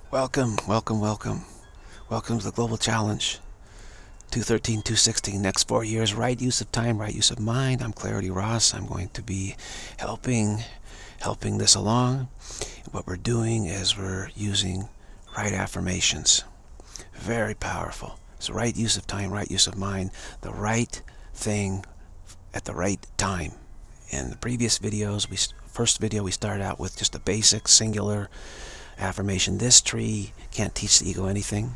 Welcome, welcome, welcome. Welcome to the Global Challenge. 213, 216, next 4 years, right use of time, right use of mind. I'm Clarity Ross. I'm going to be helping this along. What we're doing is we're using right affirmations. Very powerful. It's right use of time, right use of mind, the right thing at the right time. In the previous videos, first video we started out with just a basic singular affirmation. This tree can't teach the ego anything.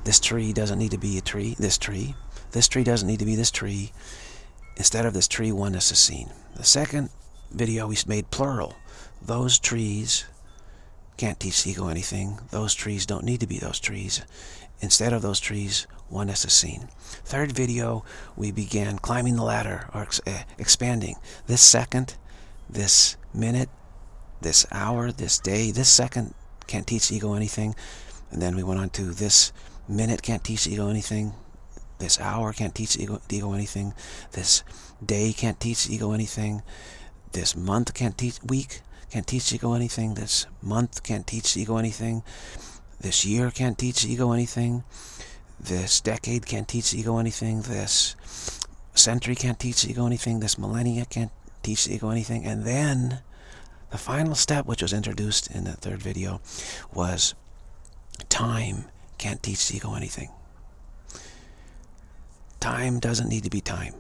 This tree doesn't need to be a tree. This tree doesn't need to be this tree. Instead of this tree, oneness is seen. The second video we made plural. Those trees can't teach the ego anything. Those trees don't need to be those trees. Instead of those trees, oneness is seen. Third video, we began climbing the ladder, or expanding. This second, this minute, this hour, this day, this second can't teach the ego anything. And then we went on to this minute can't teach the ego anything. This hour can't teach the ego anything. This day can't teach the ego anything. This month week can't teach the ego anything. This month can't teach the ego anything. This year can't teach the ego anything. This decade can't teach the ego anything. This century can't teach the ego anything. This millennia can't teach the ego anything. And then the final step, which was introduced in the third video, was time can't teach the ego anything. Time doesn't need to be time.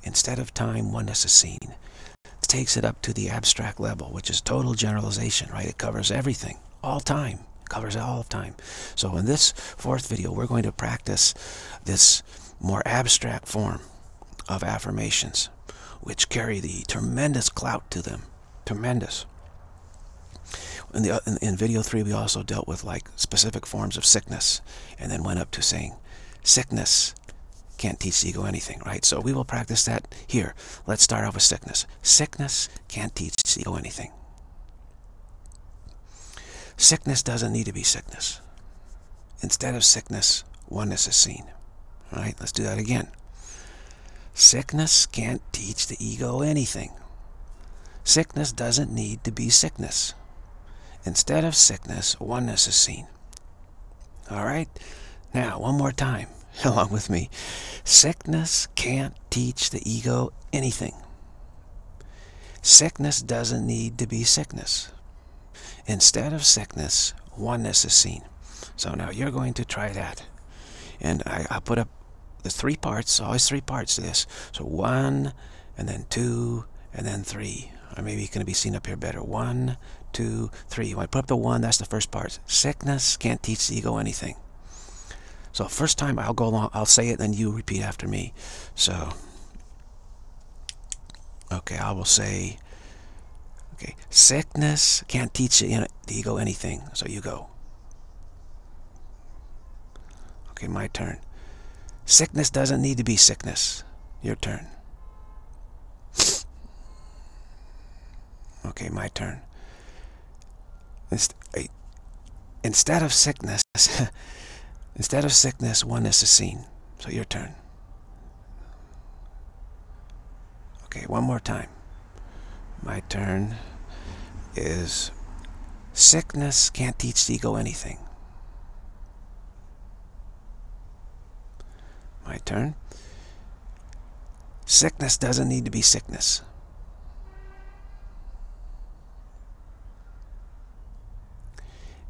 Instead of time, oneness is seen. It takes it up to the abstract level, which is total generalization, right? It covers everything, all time. It covers all of time. So in this fourth video, we're going to practice this more abstract form of affirmations, which carry the tremendous clout to them. Tremendous. In video 3, we also dealt with like specific forms of sickness, and then went up to saying sickness can't teach the ego anything, right? So we will practice that here. Let's start off with sickness. Sickness can't teach the ego anything. Sickness doesn't need to be sickness. Instead of sickness, oneness is seen. All right, let's do that again. Sickness can't teach the ego anything. Sickness doesn't need to be sickness. Instead of sickness, oneness is seen. All right? Now, one more time, along with me. Sickness can't teach the ego anything. Sickness doesn't need to be sickness. Instead of sickness, oneness is seen. So now you're going to try that. And I put up the 3 parts, always 3 parts to this. So 1, and then 2, and then 3. Or maybe it's going to be seen up here better. 1, 2, 3. When I put up the 1, that's the first part. Sickness can't teach the ego anything. So first time I'll go along, I'll say it, then you repeat after me. So, okay, I will say, okay, sickness can't teach the ego anything. So you go. Okay, my turn. Sickness doesn't need to be sickness. Your turn. Okay, my turn. Instead of sickness, oneness is seen. So your turn. Okay, one more time. My turn is sickness can't teach the ego anything. My turn. Sickness doesn't need to be sickness.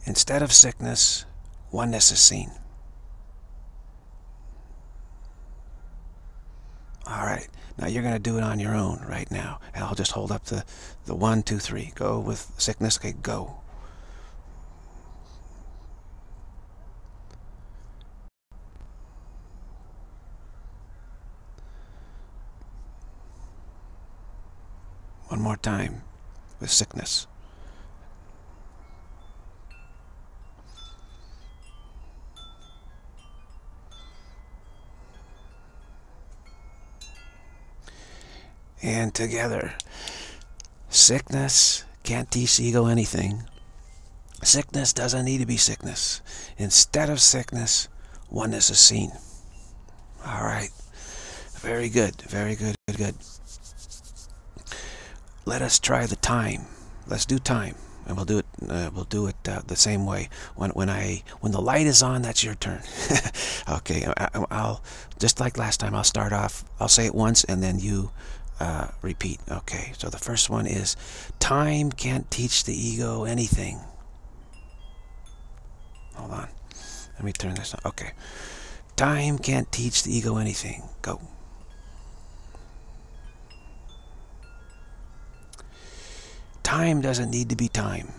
Instead of sickness, oneness is seen. All right, now you're going to do it on your own right now. And I'll just hold up the 1, 2, 3. Go with sickness. Okay, go. One more time with sickness. And together. Sickness can't teach the ego anything. Sickness doesn't need to be sickness. Instead of sickness, oneness is seen. All right. Very good. Very good. Good. Let us try the time. Let's do time. And we'll do it the same way. When the light is on, that's your turn. Okay, I'll just like last time. I'll start off. I'll say it once, and then you repeat. Okay. So the first one is, time can't teach the ego anything. Hold on. Let me turn this on. Okay. Time can't teach the ego anything. Go. Time doesn't need to be time.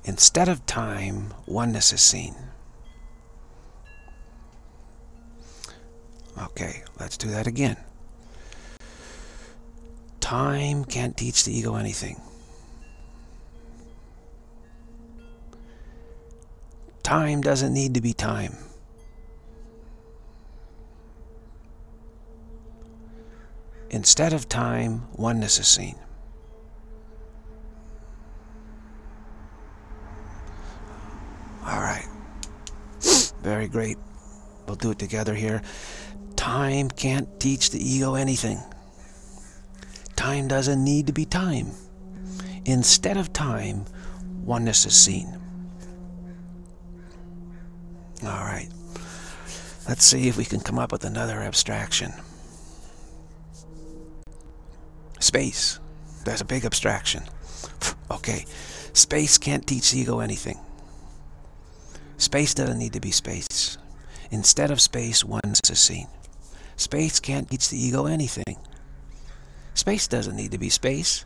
Instead of time, oneness is seen. Okay, let's do that again. Time can't teach the ego anything. Time doesn't need to be time. Instead of time, oneness is seen. All right. Very great. We'll do it together here. Time can't teach the ego anything. Time doesn't need to be time. Instead of time, oneness is seen. All right. Let's see if we can come up with another abstraction. Space. That's a big abstraction. Okay. Space can't teach the ego anything. Space doesn't need to be space. Instead of space, oneness is seen. Space can't teach the ego anything. Space doesn't need to be space.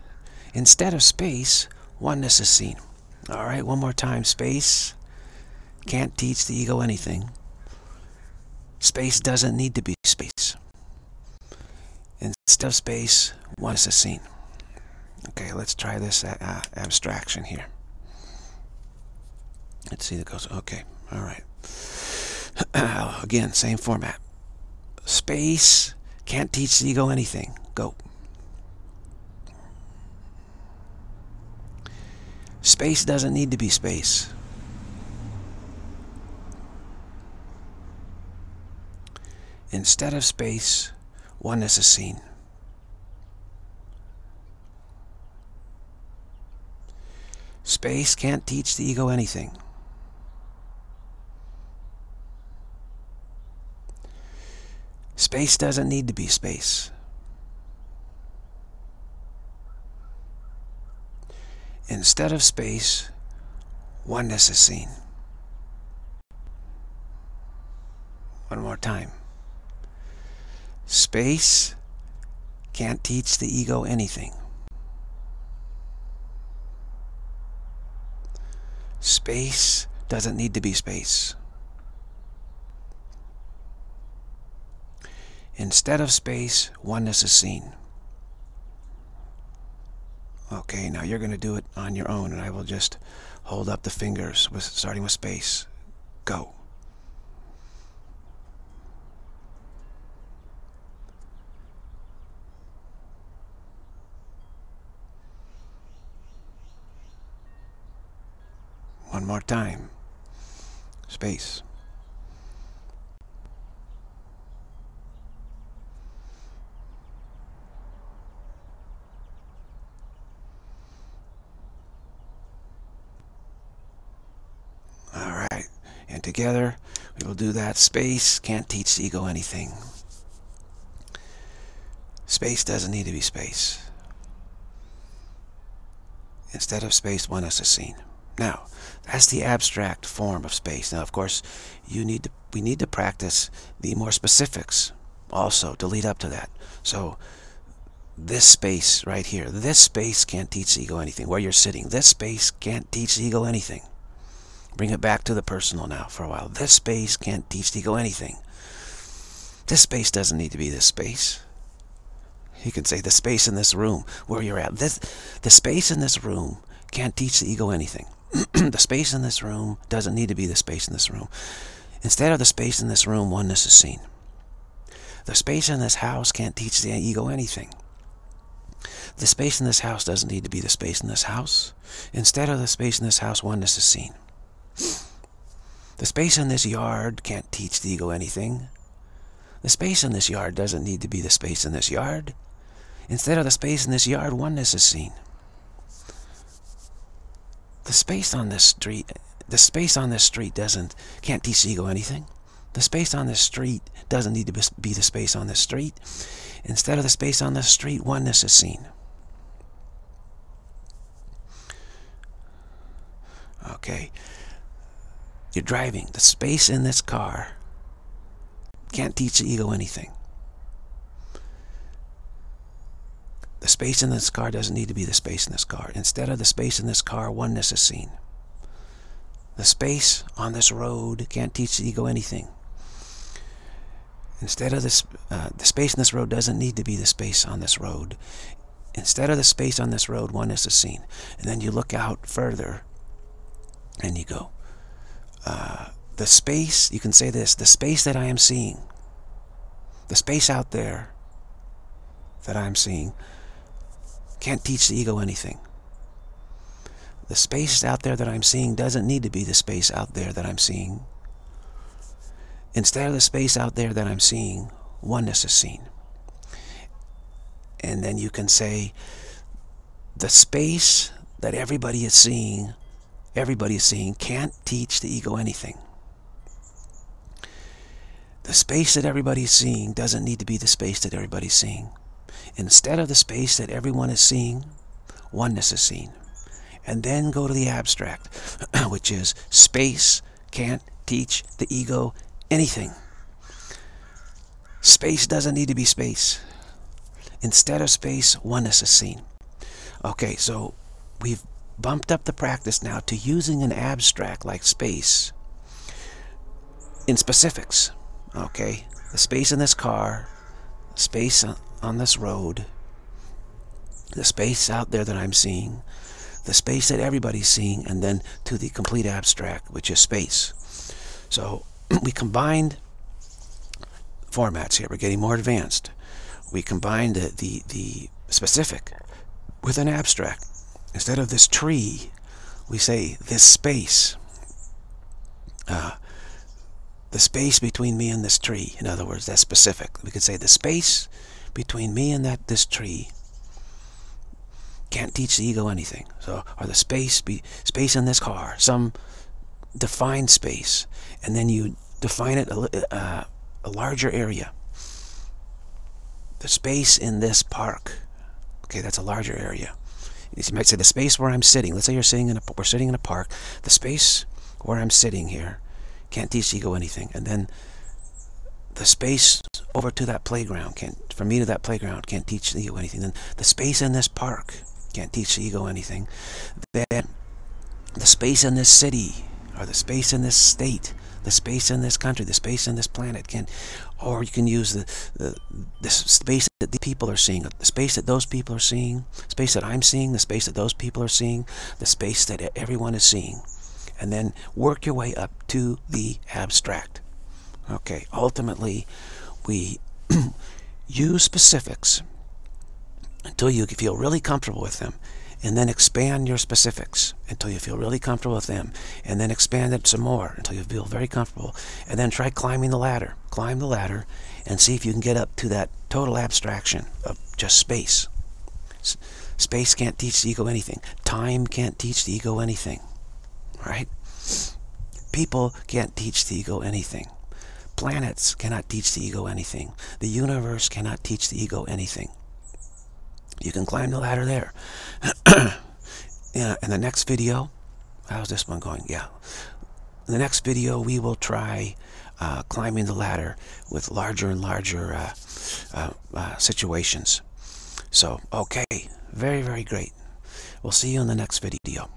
Instead of space, oneness is seen. All right, one more time. Space can't teach the ego anything. Space doesn't need to be space. Instead of space, oneness is seen. Okay, let's try this abstraction here. Let's see that goes. Okay, all right. Again, same format. Space can't teach the ego anything. Go. Space doesn't need to be space. Instead of space, oneness is seen. Space can't teach the ego anything. Space doesn't need to be space. Instead of space, oneness is seen. One more time. Space can't teach the ego anything. Space doesn't need to be space. Instead of space, oneness is seen. Okay, now you're going to do it on your own, and I will just hold up the fingers, starting with space. Go. One more time. Space. And together, we will do that. Space can't teach the ego anything. Space doesn't need to be space. Instead of space, oneness is seen. Now, that's the abstract form of space. Now, of course, we need to practice the more specifics also to lead up to that. So, this space right here, this space can't teach the ego anything. Where you're sitting, this space can't teach the ego anything. Bring it back to the personal now for a while. This space can't teach the ego anything. This space doesn't need to be this space. You can say the space in this room where you're at. The space in this room can't teach the ego anything. The space in this room doesn't need to be the space in this room. Instead of the space in this room, oneness is seen. The space in this house can't teach the ego anything. The space in this house doesn't need to be the space in this house. Instead of the space in this house, oneness is seen. The space in this yard can't teach the ego anything. The space in this yard doesn't need to be the space in this yard. Instead of the space in this yard, oneness is seen. The space on this street can't teach the ego anything. The space on this street doesn't need to be the space on this street. Instead of the space on this street, oneness is seen. Okay. You're driving. The space in this car can't teach the ego anything. The space in this car doesn't need to be the space in this car. Instead of the space in this car, oneness is seen. The space on this road can't teach the ego anything. Instead of this, the space in this road doesn't need to be the space on this road. Instead of the space on this road, oneness is seen. And then you look out further and you go, the space, you can say this, the space that I am seeing, the space out there that I am seeing, can't teach the ego anything. The space out there that I'm seeing doesn't need to be the space out there that I'm seeing. Instead of the space out there that I'm seeing, oneness is seen. And then you can say, the space that everybody is seeing can't teach the ego anything. The space that everybody is seeing doesn't need to be the space that everybody's seeing. Instead of the space that everyone is seeing, oneness is seen. And then go to the abstract, which is space can't teach the ego anything. Space doesn't need to be space. Instead of space, oneness is seen. Okay, so we've bumped up the practice now to using an abstract like space in specifics. Okay, the space in this car, space on this road, the space out there that I'm seeing, the space that everybody's seeing, and then to the complete abstract, which is space. So we combined formats here. We're getting more advanced. We combined the specific with an abstract. Instead of this tree, we say this space. The space between me and this tree. In other words, that's specific. We could say the space between me and this tree can't teach the ego anything. So, or the space in this car, some defined space, and then you define it a larger area. The space in this park. Okay, that's a larger area. You might say the space where I'm sitting. Let's say we're sitting in a park. The space where I'm sitting here can't teach the ego anything. And then the space over to that playground from me to that playground can't teach the ego anything. Then the space in this park can't teach the ego anything. Then the space in this city, or the space in this state, the space in this country, the space in this planet can, or you can use the space that the people are seeing, the space that those people are seeing, space that I'm seeing, the space that those people are seeing, the space that everyone is seeing, and then work your way up to the abstract. Okay, ultimately, we use specifics until you feel really comfortable with them, and then expand your specifics until you feel really comfortable with them, and then expand it some more until you feel very comfortable, and then try climbing the ladder. Climb the ladder and see if you can get up to that total abstraction of just space. Space can't teach the ego anything. Time can't teach the ego anything. Right? People can't teach the ego anything. Planets cannot teach the ego anything. The universe cannot teach the ego anything. You can climb the ladder there. In the next video, how's this one going? Yeah. In the next video, we will try climbing the ladder with larger and larger situations. So, okay. Very, very great. We'll see you in the next video.